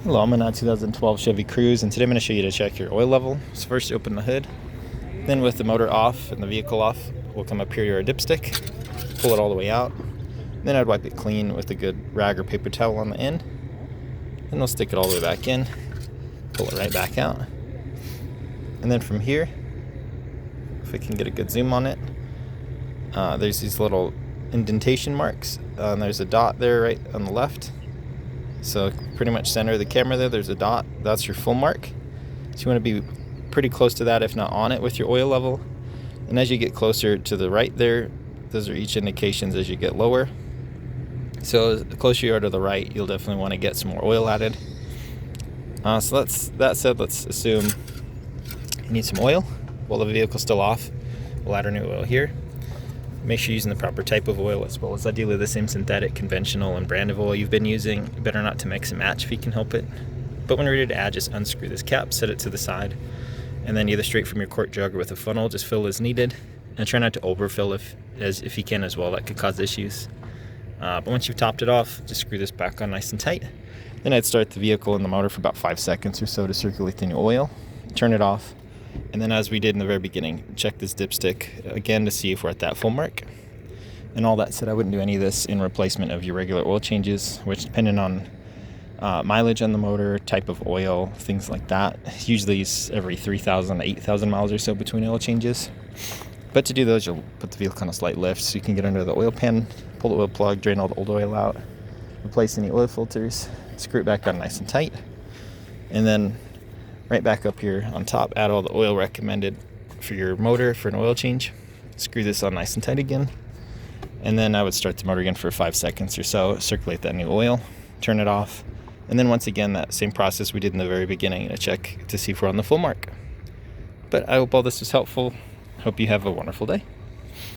Hello, I'm in a 2012 Chevy Cruze, and today I'm going to show you to check your oil level. So first, open the hood. Then with the motor off and the vehicle off, we'll come up here to our dipstick, pull it all the way out. Then I'd wipe it clean with a good rag or paper towel on the end. Then we'll stick it all the way back in, pull it right back out. And then from here, if we can get a good zoom on it, there's these little indentation marks. There's a dot there right on the left. So pretty much center of the camera there's a dot. That's your full mark. So you want to be pretty close to that, if not on it, with your oil level. And as you get closer to the right there, those are each indications as you get lower. So the closer you are to the right, you'll definitely want to get some more oil added. So that said, let's assume you need some oil. While the vehicle's still off, we'll add our new oil here. Make sure you're using the proper type of oil, as well as ideally the same synthetic, conventional, and brand of oil you've been using. Better not to mix and match if you can help it. But when you're ready to add, just unscrew this cap, set it to the side, and then either straight from your quart jug or with a funnel, just fill as needed. And try not to overfill if you can as well. That could cause issues. But once you've topped it off, just screw this back on nice and tight. Then I'd start the vehicle and the motor for about 5 seconds or so to circulate the new oil. Turn it off. And then, as we did in the very beginning, check this dipstick again to see if we're at that full mark. And all that said, I wouldn't do any of this in replacement of your regular oil changes, which, depending on mileage on the motor, type of oil, things like that, usually is every 3,000 to 8,000 miles or so between oil changes. But to do those, you'll put the vehicle on a slight lift so you can get under the oil pan, pull the oil plug, drain all the old oil out, replace any oil filters, screw it back on nice and tight, and then right back up here on top, add all the oil recommended for your motor for an oil change. Screw this on nice and tight again. And then I would start the motor again for 5 seconds or so, circulate that new oil, turn it off. And then once again, that same process we did in the very beginning to check to see if we're on the full mark. But I hope all this was helpful. Hope you have a wonderful day.